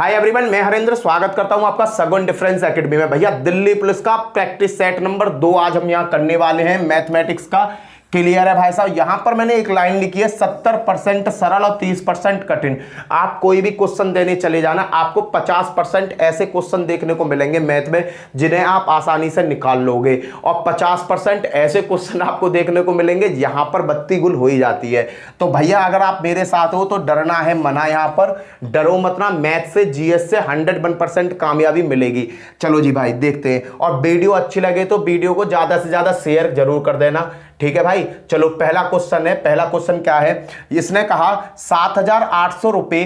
Hi everyone, मैं हरेंद्र स्वागत करता हूं आपका सगुन डिफरेंस एकेडमी में। भैया दिल्ली पुलिस का प्रैक्टिस सेट नंबर 2 आज हम यहां करने वाले हैं। मैथमेटिक्स का क्लियर है भाई साहब। यहां पर मैंने एक लाइन लिखी है 70% सरल और 30% कठिन। आप कोई भी क्वेश्चन देने चले जाना, आपको 50% ऐसे क्वेश्चन देखने को मिलेंगे मैथ में जिन्हें आप आसानी से निकाल लोगे, और 50% ऐसे क्वेश्चन आपको देखने को मिलेंगे यहां पर बत्ती गुल हो ही जाती है। तो भैया अगर आप मेरे साथ हो तो डरना है मना, यहां पर डरो मत ना। मैथ से जीएस से 101% कामयाबी मिलेगी। चलो जी भाई देखते हैं, और वीडियो अच्छी लगे तो वीडियो को ज्यादा से ज्यादा शेयर जरूर कर देना, ठीक है भाई। चलो पहला क्वेश्चन है। पहला क्वेश्चन क्या है, इसने कहा 7,800 रुपए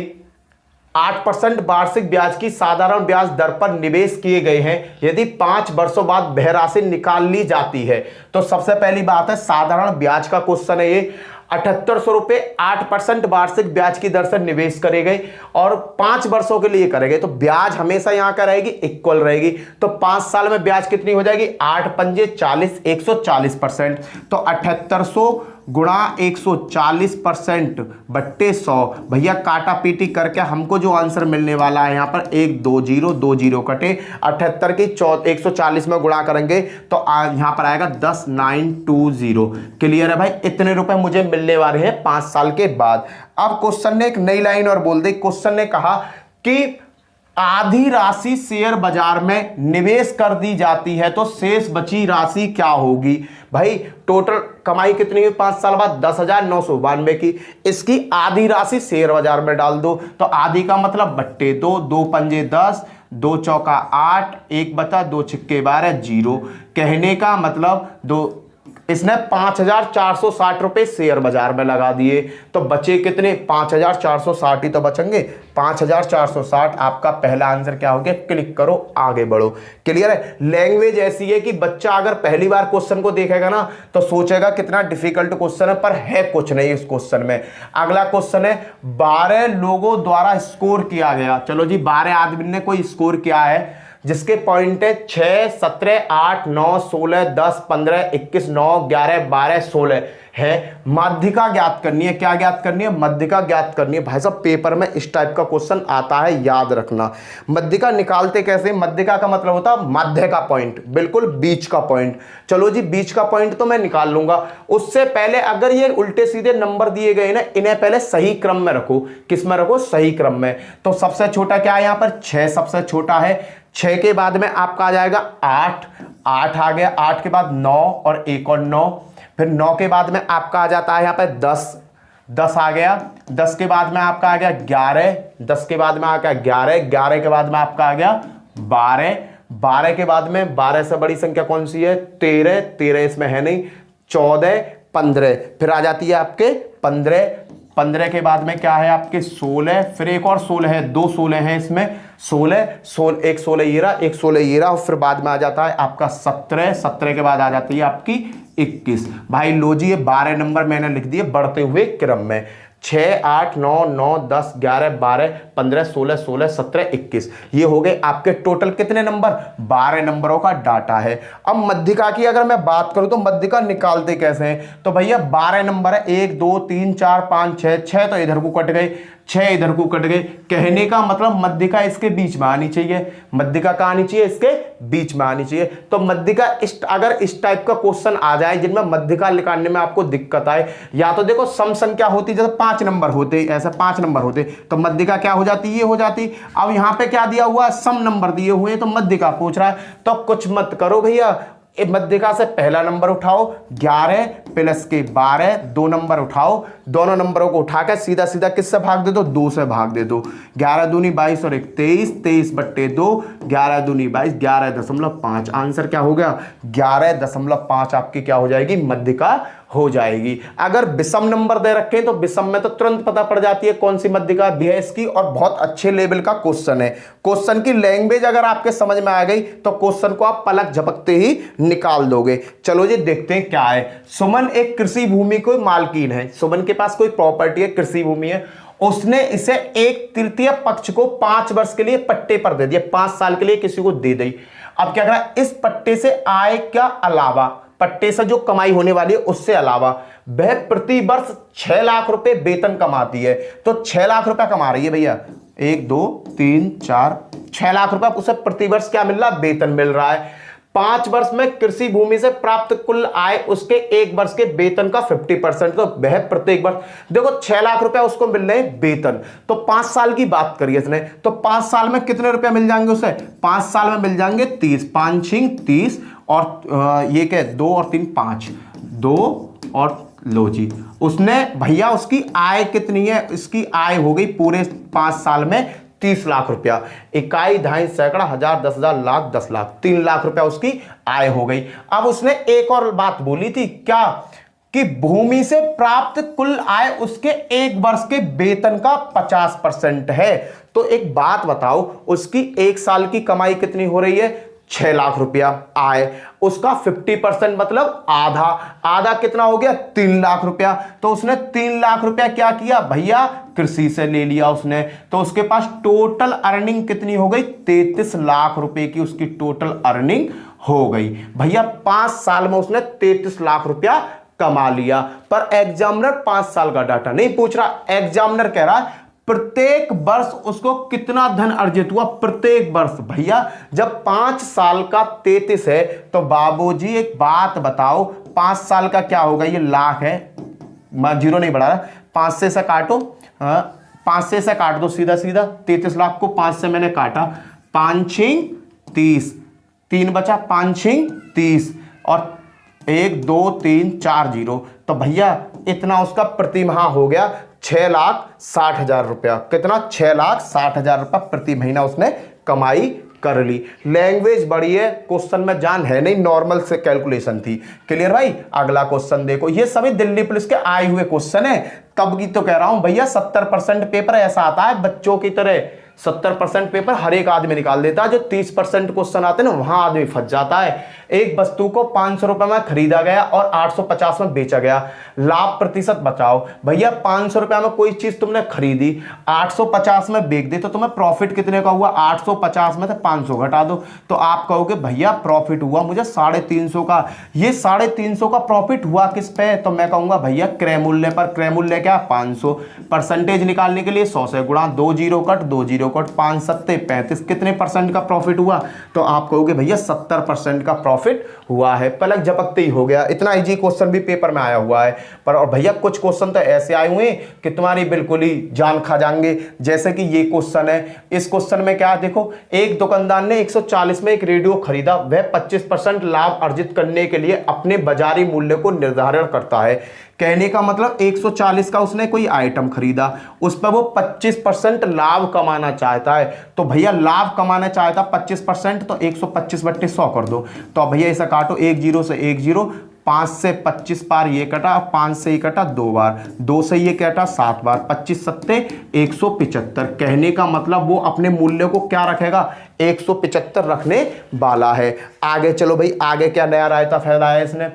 8% वार्षिक ब्याज की साधारण ब्याज दर पर निवेश किए गए हैं। यदि 5 वर्षों बाद वह राशि निकाल ली जाती है तो सबसे पहली बात है साधारण ब्याज का क्वेश्चन है ये। 7,800 रुपए 8% वार्षिक ब्याज की दर से निवेश करे गए और 5 वर्षों के लिए करेंगे, तो ब्याज हमेशा यहां क्या रहेगी, इक्वल रहेगी। तो 5 साल में ब्याज कितनी हो जाएगी, 8 पंजे 40, 140%। तो 7,800 गुणा 140% बट्टे 100। भैया काटा पीटी करके हमको जो आंसर मिलने वाला है यहां पर 1 2 0 2 0 कटे 78 की 140 में गुणा करेंगे तो यहां पर आएगा 10,920। क्लियर है भाई। इतने रुपए मुझे मिलने वाले हैं 5 साल के बाद। अब क्वेश्चन ने एक नई लाइन और बोल दी। क्वेश्चन ने कहा कि आधी राशि शेयर बाजार में निवेश कर दी जाती है तो शेष बची राशि क्या होगी। भाई टोटल कमाई कितनी हुई 5 साल बाद, 10,992 की। इसकी आधी राशि शेयर बाजार में डाल दो, तो आधी का मतलब बट्टे 2, 2 पंजे 10, 2 चौका 8, 1 बचा 2 छिक्के 12, 0। कहने का मतलब इसने 5,460 रुपए शेयर बाजार में लगा दिए, तो बचे कितने, 5,460 ही तो बचेंगे। 5,460 आपका पहला आंसर क्या हो गया। क्लिक करो, आगे बढ़ो। क्लियर है। लैंग्वेज ऐसी है कि बच्चा अगर पहली बार क्वेश्चन को देखेगा ना तो सोचेगा कितना डिफिकल्ट क्वेश्चन है, पर है कुछ नहीं इस क्वेश्चन में। अगला क्वेश्चन है 12 लोगों द्वारा स्कोर किया गया। चलो जी 12 आदमी ने कोई स्कोर किया है जिसके पॉइंट है 6, 17, 8, 9, 16, 10, 15, 21, 9, 11, 12, 16 है। माध्यिका ज्ञात करनी है। क्या ज्ञात करनी है, माध्यिका ज्ञात करनी है। भाई साहब पेपर में इस टाइप का क्वेश्चन आता है, याद रखना। माध्यिका निकालते कैसे, माध्यिका का मतलब होता है मध्य का पॉइंट, बिल्कुल बीच का पॉइंट। चलो जी बीच का पॉइंट तो मैं निकाल लूंगा। उससे पहले अगर ये उल्टे सीधे नंबर दिए गए ना, इन्हें पहले सही क्रम में रखो। किस में रखो, सही क्रम में। तो सबसे छोटा क्या है यहां पर, 6 सबसे छोटा है। 6 के बाद में आपका आ जाएगा 8 आ गया। 8 के बाद 9 और 1 और 9। फिर 9 के बाद में आपका आ जाता है यहाँ पे 10 आ गया। 10 के बाद में आपका आ गया 11। 10 के बाद में आ गया 11। 11 के बाद में आपका आ गया 12। 12 के बाद में 12 से बड़ी संख्या कौन सी है, 13। 13 इसमें है नहीं। 14, 15। फिर आ जाती है आपके 15। 15 के बाद में क्या है आपके 16। फिर एक और 16 है, 2 16 हैं इसमें। 16 एक 16 ये रहा, एक 16 ये रहा। और फिर बाद में आ जाता है आपका 17। 17 के बाद आ जाती है आपकी 21। भाई लो जी ये 12 नंबर मैंने लिख दिए बढ़ते हुए क्रम में। 6, 8, 9, 9, 10, 11, 12, 15, 16, 16, 17, 21। ये हो गए आपके टोटल कितने नंबर, 12 नंबरों का डाटा है। अब मध्यिका की अगर मैं बात करूं तो मध्यिका निकालते कैसे हैं, तो भैया 12 नंबर है, 1 2 3 4 5 6 तो इधर को कट गए, 6 इधर को कट गए। कहने का मतलब मध्यिका इसके बीच में आनी चाहिए। मध्यिका कहां आनी चाहिए, इसके बीच में आनी चाहिए। तो मध्यिका अगर इस टाइप का क्वेश्चन आ जाए जिनमें मध्यिका निकालने में आपको दिक्कत आए, या तो देखो सम संख्या होती, जैसे 5 नंबर होते, ऐसे 5 नंबर होते तो मध्यिका क्या हो जाती, ये हो जाती। अब यहां पे क्या दिया हुआ है, सम नंबर दिए हुए हैं तो मध्यिका पूछ रहा है। तो कुछ मत करो भैया, मध्यिका से पहला नंबर उठाओ 11 प्लस के 12, 2 नंबर उठाओ। दोनों नंबरों को उठा कर सीधा सीधा किससे भाग दे दो, 2 से भाग दे दो। 11 दूनी 22 और 1 23, 23 बट्टे 2, 11 दूनी 22, 11.5। आंसर क्या हो गया, 11.5 आपकी क्या हो जाएगी, मध्यिका हो जाएगी। अगर विषम नंबर दे रखे तो विषम में तो तुरंत पता पड़ जाती है कौन सी मध्यिका भी है इसकी, और बहुत अच्छे लेवल का क्वेश्चन है। क्वेश्चन की लैंग्वेज अगर आपके समझ में आ गई तो क्वेश्चन को आप पलक झपकते ही निकाल दोगे। चलो जी देखते हैं क्या है। सुमन एक कृषि भूमि को मालकीन है। सुमन के पास कोई प्रॉपर्टी है, कृषि भूमि है। उसने इसे 1/3 पक्ष को 5 वर्ष के लिए पट्टे पर दे दिया, 5 साल के लिए किसी को दे दी। अब क्या करा, इस पट्टे से आय का अलावा, पट्टे से जो कमाई होने वाली है उससे अलावा वह प्रति वर्ष 6 लाख रुपए वेतन कमाती है। तो 6 लाख रुपए कमा रही है भैया, 1 2 3 4 6 लाख रुपया उसे प्रतिवर्ष क्या मिल रहा है, वेतन मिल रहा है। 5 वर्ष में कृषि भूमि से प्राप्त कुल आय उसके 1 वर्ष के वेतन का 50%, तो वह प्रत्येक वर्ष देखो 6 लाख रुपया उसको मिल रहे हैं वेतन। तो 5 साल की बात करिए इसने, तो 5 साल में कितने रुपया मिल जाएंगे उसे, 5 साल में मिल जाएंगे 30, 5 6 30 और ये क्या 2 और 3 5, 2 और लो जी, उसने भैया उसकी आय कितनी है, इसकी आय हो गई पूरे 5 साल में 30 लाख रुपया। इकाई, दहाई, सैकड़ा, हजार, 10,000, लाख, 10 लाख, 3 लाख रुपया उसकी आय हो गई। अब उसने एक और बात बोली थी क्या, कि भूमि से प्राप्त कुल आय उसके 1 वर्ष के वेतन का 50% है। तो एक बात बताओ, उसकी 1 साल की कमाई कितनी हो रही है, 6 लाख रुपया आय, उसका 50% मतलब आधा, आधा कितना हो गया 3 लाख रुपया। तो उसने 3 लाख रुपया क्या किया भैया, कृषि से ले लिया उसने। तो उसके पास टोटल अर्निंग कितनी हो गई, 33 लाख रुपए की उसकी टोटल अर्निंग हो गई। भैया 5 साल में उसने 33 लाख रुपया कमा लिया। पर एग्जामिनर 5 साल का डाटा नहीं पूछ रहा, एग्जामिनर कह रहा है प्रत्येक वर्ष उसको कितना धन अर्जित हुआ, प्रत्येक वर्ष। भैया जब 5 साल का 33 है तो बाबूजी एक बात बताओ, 5 साल का क्या होगा, ये लाख है, मैं जीरो नहीं बढ़ा रहा, 5 से काटो, 5 से काट दो सीधा सीधा, 33 लाख को 5 से मैंने काटा, 5 6 30, 3 बचा, 5 6 30 और 1 2 3 4 0, तो भैया इतना उसका प्रति माह हो गया 6,60,000 रुपया। कितना, 6,60,000 रुपया प्रति महीना उसने कमाई कर ली। लैंग्वेज बड़ी है, क्वेश्चन में जान है नहीं, नॉर्मल से कैलकुलेशन थी। क्लियर भाई, अगला क्वेश्चन देखो, ये सभी दिल्ली पुलिस के आए हुए क्वेश्चन है, तब की तो कह रहा हूं भैया 70% पेपर ऐसा आता है बच्चों की तरह, 70% पेपर हर एक आदमी निकाल देता है, जो 30% क्वेश्चन आते हैं ना वहां आदमी फंस जाता है। एक वस्तु को 500 रुपए में खरीदा गया और 850 में बेचा गया, लाभ प्रतिशत बचाओ। भैया 500 रुपए में कोई चीज तुमने खरीदी, 850 में बेच दी, तो तुम्हें प्रॉफिट कितने का हुआ, 850 में से 500 घटा दो, तो आप कहोगे भैया प्रॉफिट हुआ मुझे 350 का। ये 350 का प्रॉफिट हुआ किस पे, तो मैं कहूंगा भैया क्रय मूल्य पर। क्रय मूल्य क्या, 500। परसेंटेज निकालने के लिए 100 से गुणा, 2 जीरो कट, 2 जीरो कट, 5 सत्ते 35, कितने परसेंट का प्रॉफिट हुआ, तो आप कहोगे भैया 70% का प्रॉफिट हुआ है। पलक झपकते ही हो गया। इतना इजी क्वेश्चन भी पेपर में आया हुआ है। पर और भैया कुछ क्वेश्चन तो ऐसे आए हुए हैं कि तुम्हारी बिल्कुल ही जान खा जाएंगे, जैसे कि ये क्वेश्चन है। इस क्वेश्चन में क्या देखो, एक दुकानदार ने 140 में एक रेडियो खरीदा, वह 25% लाभ अर्जित करने के लिए अपने बाजारी मूल्य को निर्धारण करता है। कहने का मतलब 140 का उसने कोई आइटम खरीदा, उस पर वो 25% लाभ कमाना चाहता है। तो भैया लाभ कमाना चाहता 25%, तो 125/100 कर दो। तो भैया ऐसा काटो, 1 0 से 1 0, 5 से 25 बार ये कटा, 5 से ये कटा 2 बार, 2 से ये कटा 7 बार, 25 सत्ते 175। कहने का मतलब वो अपने मूल्य को क्या रखेगा, 175 रखने वाला है। आगे चलो भाई, आगे क्या नया रायता फैलाया है इसने,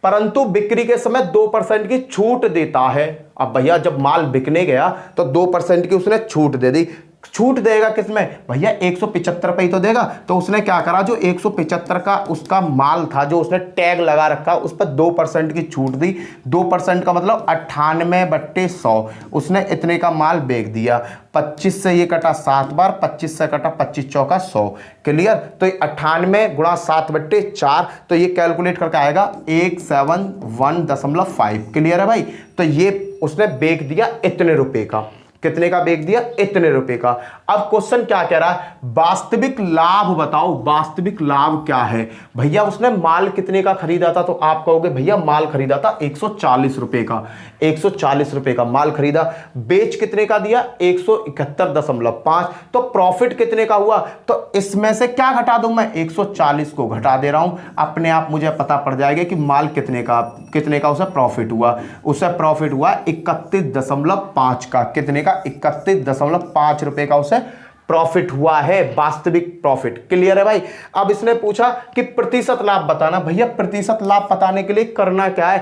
परंतु बिक्री के समय 2% की छूट देता है। अब भैया जब माल बिकने गया तो 2% की उसने छूट दे दी। छूट देगा किसमें भैया, 175 पे ही तो देगा। तो उसने क्या करा, जो 175 का उसका माल था, जो उसने टैग लगा रखा, उस पर 2% की छूट दी। 2% का मतलब 98/100, उसने इतने का माल बेच दिया। 25 से ये कटा 7 बार, 25 से कटा 25 चौका 100। क्लियर, तो 98 गुणा 7/4, तो ये कैलकुलेट करके आएगा 171.5। क्लियर है भाई, तो ये उसने बेच दिया इतने रुपए का। कितने का बेच दिया, इतने रुपए का। अब क्वेश्चन क्या कह रहा है, वास्तविक लाभ बताओ, वास्तविक लाभ क्या है। भैया उसने माल कितने का खरीदा था, तो आप कहोगे भैया माल खरीदा था 140 रुपए का, 140 रुपए का माल खरीदा। बेच कितने का दिया, 171.5। तो प्रॉफिट कितने का हुआ, तो इसमें से क्या घटा दूं मैं, 140 को घटा दे रहा हूं, अपने आप मुझे पता पड़ जाएगा कि माल कितने का उसे प्रॉफिट हुआ। उसे प्रॉफिट हुआ 31.5 का। कितने का, 31.5 रुपए का उसे प्रॉफिट हुआ है, वास्तविक प्रॉफिट। क्लियर है भाई। अब इसने पूछा कि प्रतिशत लाभ बताना। भैया प्रतिशत लाभ बताने के लिए करना क्या है,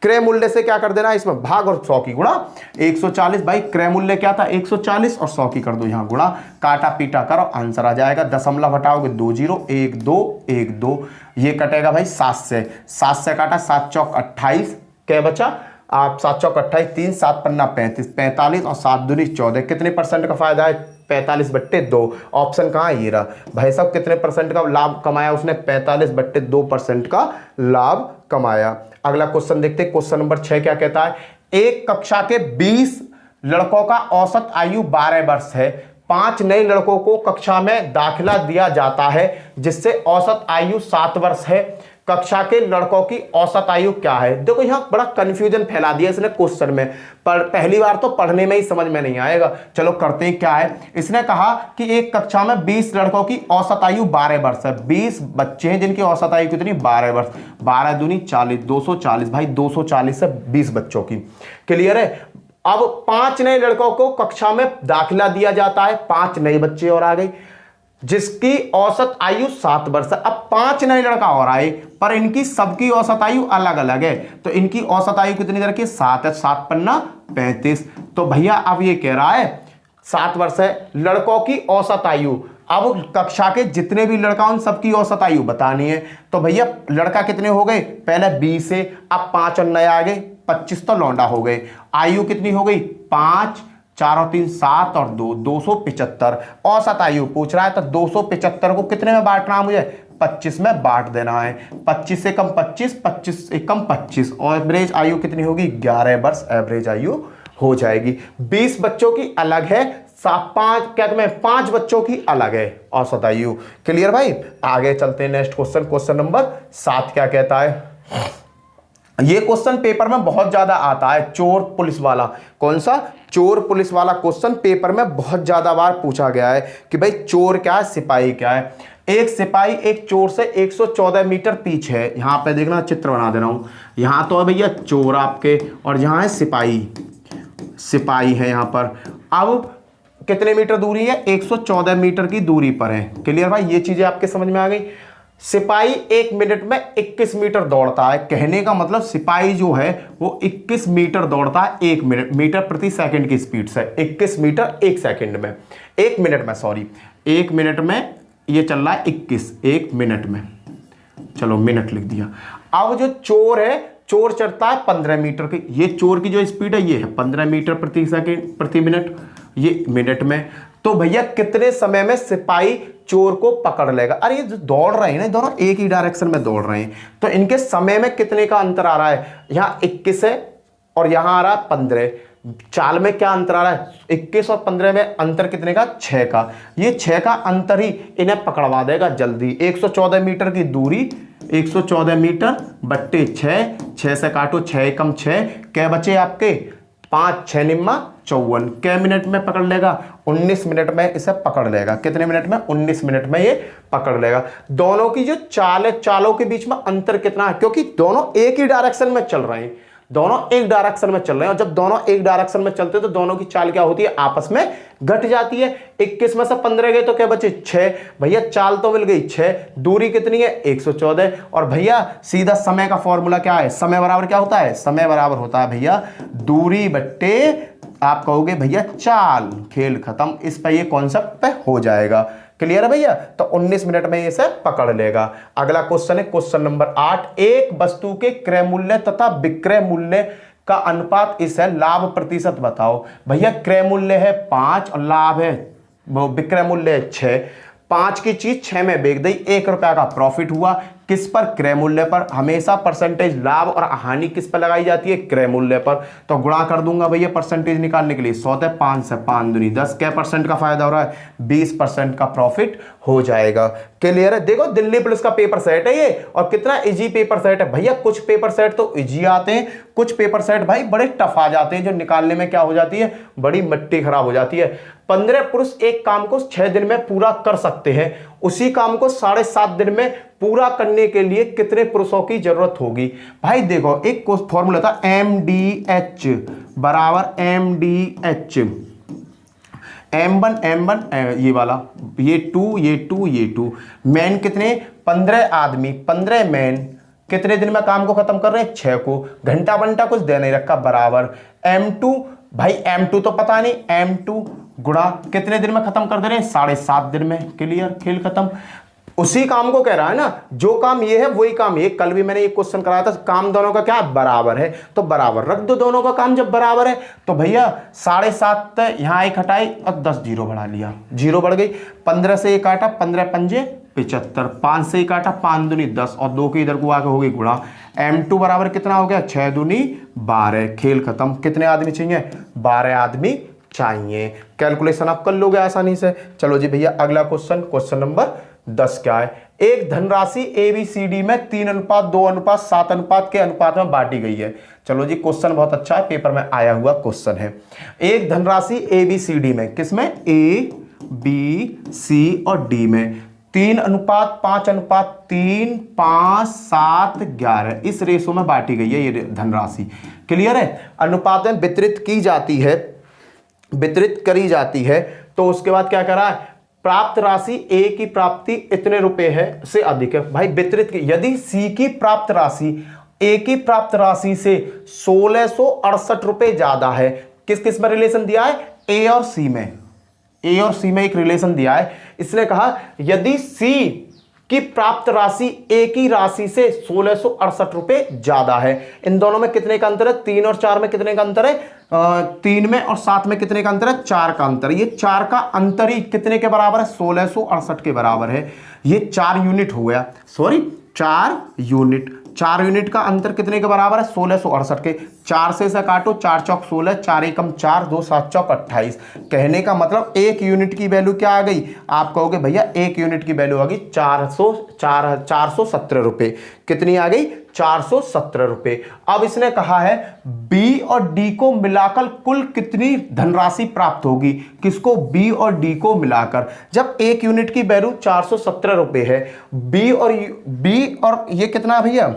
क्रय मूल्य से क्या कर देना, इसमें भाग और 100 की गुणा। 140 भाई क्रय मूल्य क्या था 140, और 100 की कर दो यहां गुणा, काटा पीटा करो, आंसर आ जाएगा। दशमलव हटाओगे 2 0, 1 2 1 2, ये कटेगा भाई 7 से, 7 से काटा 7 चौक 28, क्या बचा आप 7 चौक 28, 3 7 पन्ना 35, 45 और 7 दूनी 14, कितने परसेंट का फायदा है? 45/2। ऑप्शन कहाँ है? ये रहा भाई साहब। कितने परसेंट का लाभ कमाया उसने? 45/2% का लाभ कमाया। अगला क्वेश्चन देखते हैं, क्वेश्चन नंबर 6 क्या कहता है? एक कक्षा के 20 लड़कों का औसत आयु 12 वर्ष है। 5 नए लड़कों को कक्षा में दाखिला दिया जाता है जिससे औसत आयु 7 वर्ष है। कक्षा के लड़कों की औसत आयु क्या है? देखो यहां बड़ा कंफ्यूजन फैला दिया इसने क्वेश्चन में, पर पहली बार तो पढ़ने में ही समझ में नहीं आएगा। चलो करते हैं क्या है। इसने कहा कि एक कक्षा में 20 लड़कों की औसत आयु 12 वर्ष है। 20 बच्चे हैं जिनकी औसत आयु कितनी? 12 वर्ष। 12 दूनी 40, 240 भाई, 240 से 20 बच्चों की। क्लियर है? अब 5 नए लड़कों को कक्षा में दाखिला दिया जाता है, 5 नए बच्चे और आ गए जिसकी औसत आयु 7 वर्ष है। अब 5 नए लड़का और आए, पर इनकी सबकी औसत आयु अलग अलग है, तो इनकी औसत आयु कितनी रखी? 7 है। 7 पन्ना 35। तो भैया अब ये कह रहा है 7 वर्ष है। लड़कों की औसत आयु, अब कक्षा के जितने भी लड़का उन सबकी औसत आयु बतानी है। तो भैया लड़का कितने हो गए? पहले 20 है, अब 5 और नए आ गए, 25 तो लौंडा हो गए। आयु कितनी हो गई? 5, 4 और 3 7 और 2 275। औसत आयु पूछ रहा है, तो 275 को कितने में बांटना है मुझे? 25 में बांट देना है। 25 से कम 25, 25 से कम 25, और एवरेज आयु कितनी होगी? 11 वर्ष एवरेज आयु हो जाएगी। 20 बच्चों की अलग है, 5 बच्चों की अलग है औसत आयु। क्लियर भाई? आगे चलते हैं नेक्स्ट क्वेश्चन, क्वेश्चन नंबर 7 क्या कहता है? ये क्वेश्चन पेपर में बहुत ज्यादा आता है, चोर पुलिस वाला। कौन सा? चोर पुलिस वाला क्वेश्चन पेपर में बहुत ज्यादा बार पूछा गया है कि भाई चोर क्या है, सिपाही क्या है। एक सिपाही एक चोर से 114 मीटर पीछे है। यहां पे देखना, चित्र बना दे रहा हूं। यहां तो है भैया चोर आपके, और यहां है सिपाही। सिपाही है यहां पर। अब कितने मीटर दूरी है? 114 मीटर की दूरी पर है। क्लियर भाई? ये चीजें आपके समझ में आ गई। सिपाही 1 मिनट में 21 मीटर दौड़ता है। कहने का मतलब सिपाही जो है वो 21 मीटर दौड़ता है 1 मिनट, मीटर प्रति सेकंड की स्पीड से। 21 मीटर 1 सेकंड में, 1 मिनट में, सॉरी 1 मिनट में ये चल रहा है 21, 1 मिनट में। चलो मिनट लिख दिया। अब जो चोर है, चोर चढ़ता है 15 मीटर की। ये चोर की जो स्पीड है ये है 15 मीटर प्रति सेकंड प्रति मिनट, ये मिनट में। तो भैया कितने समय में सिपाही चोर को पकड़ लेगा? अरे ये जो दौड़ रहे हैं ना, दोनों एक ही डायरेक्शन में दौड़ रहे हैं, तो इनके समय में कितने का अंतर आ रहा है? यहाँ 21 है और यहाँ आ रहा है 15। चाल में क्या अंतर आ रहा है? 21 और 15 में अंतर कितने का? 6 का। ये 6 का अंतर ही इन्हें पकड़वा देगा जल्दी। 114 मीटर की दूरी, 114 मीटर बट्टे 6, 6 से काटो, 6 कम 6, क्या बचे आपके? 5 6 निम्मा 54। कै मिनट में पकड़ लेगा? 19 मिनट में इसे पकड़ लेगा। कितने मिनट में? 19 मिनट में ये पकड़ लेगा। दोनों की जो चाल है, चालों के बीच में अंतर कितना है? क्योंकि दोनों एक ही डायरेक्शन में चल रहे हैं, दोनों एक डायरेक्शन में चल रहे हैं, और जब दोनों एक डायरेक्शन में चलते हैं तो दोनों की चाल क्या होती है? आपस में घट जाती है। 21 में से 15 गए तो क्या बचे? 6। भैया चाल तो मिल गई 6, दूरी कितनी है? 114। और भैया सीधा समय का फॉर्मूला क्या है? समय बराबर क्या होता है? समय बराबर होता है भैया दूरी बट्टे, आप कहोगे भैया चाल। खेल खत्म। इस पे ये कॉन्सेप्ट पे हो जाएगा। क्लियर है भैया? तो 19 मिनट में इसे पकड़ लेगा। अगला क्वेश्चन है क्वेश्चन नंबर 8। एक वस्तु के क्रय मूल्य तथा विक्रय मूल्य का अनुपात इस है, लाभ प्रतिशत बताओ। भैया क्रय मूल्य है 5 और लाभ है, वो विक्रय मूल्य है 6। 5 की चीज 6 में बेच दी, 1 रुपया का प्रॉफिट हुआ। किस पर? क्रय मूल्य पर। हमेशा परसेंटेज लाभ और हानि किस पर लगाई जाती है? क्रय मूल्य पर। तो गुणा कर दूंगा भैया परसेंटेज निकालने के लिए। 100 है 5 से 5 दूनी 10, क्या परसेंट का फायदा हो रहा है? 20% का प्रॉफिट हो जाएगा। क्लियर है? देखो दिल्ली पुलिस का पेपर सेट है ये, और कितना इजी पेपर सेट है भैया। कुछ पेपर सेट तो इजी आते हैं, कुछ पेपर सेट भाई बड़े टफ आ जाते हैं, जो निकालने में क्या हो जाती है? बड़ी मिट्टी खराब हो जाती है। 15 पुरुष एक काम को 6 दिन में पूरा कर सकते हैं, उसी काम को 7.5 दिन में पूरा करने के लिए कितने पुरुषों की जरूरत होगी? भाई देखो एक फॉर्मूला था MDH बराबर MDH, M1 M1 ये वाला, ये 2 ये 2 ये 2। मैन कितने? 15 आदमी, 15 मैन कितने दिन में काम को खत्म कर रहे हैं? 6 को। घंटा बंटा कुछ दे नहीं रखा, बराबर M2। भाई M2 तो पता नहीं, M2 गुणा कितने दिन में खत्म कर दे रहे हैं? 7.5 दिन में। क्लियर? खेल खत्म। उसी काम को कह रहा है ना, जो काम ये है वही काम ये। कल भी मैंने एक क्वेश्चन कराया था, काम दोनों का क्या है, बराबर है, तो बराबर रख दो दोनों का काम। जब बराबर है तो भैया 7.5 यहां एक हटाई और 10 जीरो बढ़ा लिया, जीरो बढ़ गई। 15 से एक काटा, 15 पंजे 75, 5 से एक काटा, 5 दूनी 10 और 2 के इधर को आके हो गई गुणा। M2 बराबर कितना हो गया, 6 दूनी 12। खेल खत्म। कितने आदमी चाहिए, 12 आदमी चाहिए। कैलकुलेशन आप कर लोगे आसानी से। चलो जी भैया अगला क्वेश्चन, क्वेश्चन नंबर 10 क्या है। एक धनराशि ABCD में 3:2:7 के अनुपात में बांटी गई है। चलो जी क्वेश्चन बहुत अच्छा है, पेपर में आया हुआ क्वेश्चन है। एक धनराशि ABCD में, किसमें, A B C और D में 3:5:3 5 7 11 इस रेशो में बांटी गई है ये धनराशि। क्लियर है। अनुपात में वितरित की जाती है, वितरित करी जाती है। तो उसके बाद क्या करा है, प्राप्त राशि A की प्राप्ति इतने रुपए है से अधिक है। भाई वितरित की, यदि C की प्राप्त राशि A की प्राप्त राशि से 1668 रुपए ज्यादा है, किस किस में रिलेशन दिया है, A और C में, A और C में एक रिलेशन दिया है। इसने कहा यदि C की प्राप्त राशि A की राशि से 1668 रुपए ज्यादा है। इन दोनों में कितने का अंतर है, 3 और 4 में कितने का अंतर है, 3 में और 7 में कितने का अंतर है, 4 का अंतर। ये 4 का अंतर ही कितने के बराबर है, 1668 के बराबर है। ये 4 यूनिट हो गया, सॉरी 4 यूनिट। 4 यूनिट का अंतर कितने के बराबर है, 1668 के। 4 से इसे काटो, 4 चौक 16, 4 एकम 4, 2 7 चौक 28। कहने का मतलब 1 यूनिट की वैल्यू क्या आ गई, आप कहोगे भैया 1 यूनिट की वैल्यू आ गई 417 रुपए। कितनी आ गई, 417 रुपए। अब इसने कहा है बी और डी को मिलाकर कुल कितनी धनराशि प्राप्त होगी। किसको, बी और डी को मिलाकर। जब 1 यूनिट की वैल्यू 417 रुपए है, बी और ये कितना भैया,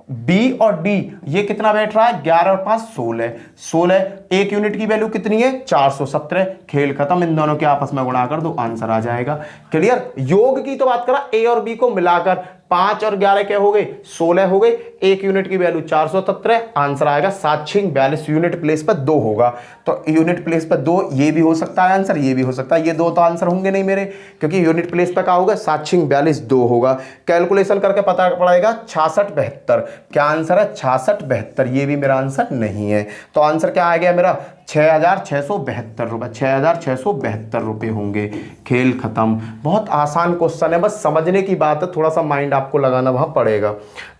बी और डी ये कितना बैठ रहा है, 11 और 5 16, 16 1 यूनिट की वैल्यू कितनी है, 417। खेल खत्म, इन दोनों के आपस में गुणा कर दो, आंसर आ जाएगा। क्लियर। योग की तो बात करा, ए और बी को मिलाकर 5 और 11 क्या हो गए, 16 हो गए। 1 यूनिट की वैल्यू 417, आंसर आएगा 7×42। यूनिट प्लेस पर 2 होगा, तो यूनिट प्लेस पर 2, ये भी हो सकता है आंसर, ये भी हो सकता है। ये 2 तो आंसर होंगे नहीं मेरे, क्योंकि यूनिट प्लेस पर क्या होगा, 7×42 2 होगा। कैलकुलेशन करके पता पड़ेगा 6672। क्या आंसर है, 6672। ये भी मेरा आंसर नहीं है, तो आंसर क्या आ गया मेरा, 6672 रुपए, 6672 रुपए होंगे। खेल खत्म। बहुत आसान क्वेश्चन है, बस समझने की बात है, थोड़ा सा माइंड आपको लगाना वहां पड़ेगा।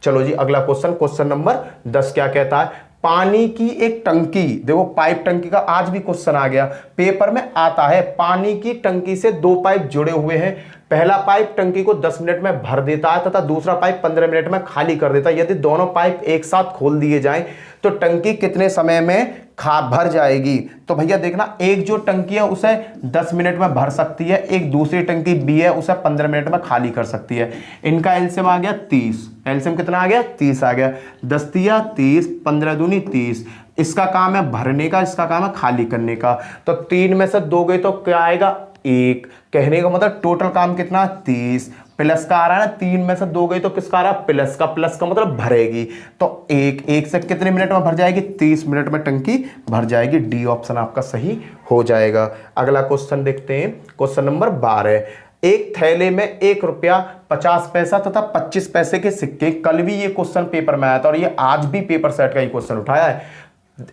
चलो जी अगला क्वेश्चन, क्वेश्चन नंबर 10 क्या कहता है। पानी की एक टंकी, देखो पाइप टंकी का आज भी क्वेश्चन आ गया, पेपर में आता है। पानी की टंकी से 2 पाइप जुड़े हुए हैं। पहला पाइप टंकी को 10 मिनट में भर देता है तथा दूसरा पाइप 15 मिनट में खाली कर देता है। यदि दोनों पाइप एक साथ खोल दिए जाएं तो टंकी कितने समय में भर जाएगी। तो भैया देखना, एक जो टंकी है उसे 10 मिनट में भर सकती है, एक दूसरी टंकी बी है उसे 15 मिनट में खाली कर सकती है। इनका एलसीएम आ गया 30। एलसीएम कितना आ गया, 30 आ गया। 10 तिया 30, 15 दूनी 30। इसका काम है भरने का, इसका काम है खाली करने का। तो 3 में से 2 गए तो क्या आएगा, 1। कहने का मतलब टोटल काम कितना, 30। प्लस का आ रहा है ना, 3 में से 2 गई तो किसका आ रहा है, प्लस का। प्लस का मतलब भरेगी, तो 1 से कितने मिनट में भर जाएगी, 30 मिनट में टंकी भर जाएगी। डी ऑप्शन आपका सही हो जाएगा। अगला क्वेश्चन देखते हैं, क्वेश्चन नंबर 12। एक थैले में 1 रुपया 50 पैसा तथा 25 पैसे के सिक्के, कल भी ये क्वेश्चन पेपर में आया था और ये आज भी पेपर सेट का ये क्वेश्चन उठाया है।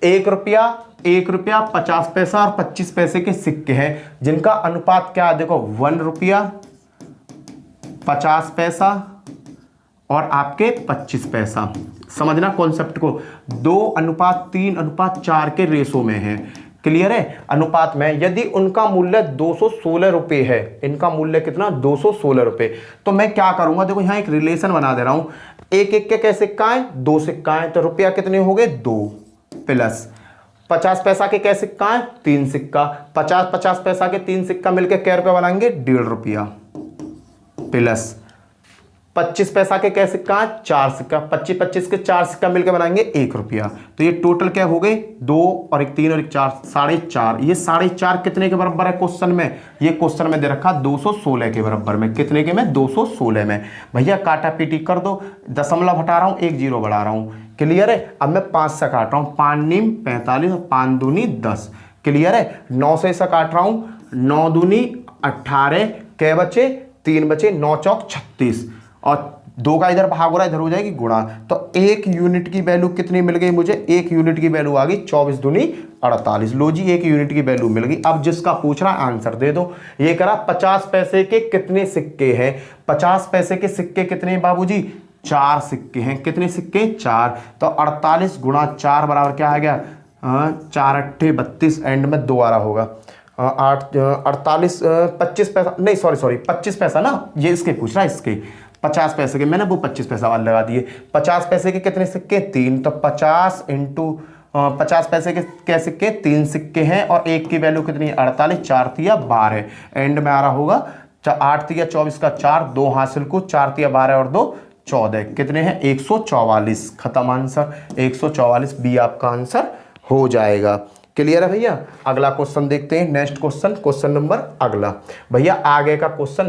1 रुपया 50 पैसा और 25 पैसे के सिक्के हैं, जिनका अनुपात क्या है, देखो 1 रुपया 50 पैसा और आपके 25 पैसा। समझना कॉन्सेप्ट को, 2:3:4 के रेशो में है। क्लियर है। अनुपात में यदि उनका मूल्य 216 रुपए है, इनका मूल्य कितना, 216 रुपए, तो मैं क्या करूंगा, देखो यहां एक रिलेशन बना दे रहा हूं। 1 के कैसे सिक्का है, 2 सिक्का है, तो रुपया कितने हो गए, 2 प्लस 50 पैसा के कैसे सिक्का है, 3 सिक्का। 50 पैसा के 3 सिक्का मिलकर क्या रुपया बनाएंगे, 1.5 रुपया प्लस 25 पैसा के क्या सिक्का है, 4 सिक्का। 25 के 4 सिक्का मिलकर बनाएंगे 1 रुपया। तो ये टोटल क्या हो गए, 2 और 1 3 और 1 4, 4.5। ये 4.5 कितने के बराबर है क्वेश्चन में, ये क्वेश्चन में दे रखा 216 के बराबर में। कितने के में, 216 में। भैया काटा पीटी कर दो, दशमलव हटा रहा हूं, 1 0 बढ़ा रहा हूं। क्लियर है। अब मैं 5 से काट रहा हूं, 5 नीम 45 और 5 दूनी 10। क्लियर है। 9 से काट रहा हूं, 9 दूनी 18, कै बचे 3 बचे, 9 चौक 36 और 2 का इधर भाग हो रहा है, इधर हो जाएगी गुणा। तो 1 यूनिट की वैल्यू कितनी मिल गई मुझे? 1 यूनिट की वैल्यू आ गई 24 दूनी 48। लो जी 1 यूनिट की वैल्यू मिल गई। अब जिसका पूछ रहा आंसर दे दो। ये करा 50 पैसे के कितने सिक्के हैं? 50 पैसे के सिक्के कितने बाबूजी? 4 सिक्के हैं। कितने सिक्के? 4। तो 48 गुणा 4 बराबर क्या आ गया? 4 अट्ठे 32, एंड में दोबारा होगा 48 25 पैसा, नहीं सॉरी 25 पैसा ना, ये इसके पूछ रहा है, इसके 50 पैसे के, मैंने वो 25 पैसा वाले लगा दिए। 50 पैसे के कितने सिक्के? 3। तो 50 इंटू 50 पैसे के सिक्के 3 सिक्के हैं और 1 की वैल्यू कितनी है? 48। 4 तिया 12, एंड में आ रहा होगा 8 तिया 24 का 4, 2 हासिल को, 4 तिया 12 और 2 14, कितने हैं? 144। खत्म आंसर, 144 बी आपका आंसर हो जाएगा। क्लियर है भैया? अगला क्वेश्चन देखते हैं। नेक्स्ट क्वेश्चन, क्वेश्चन नंबर अगला भैया, आगे का क्वेश्चन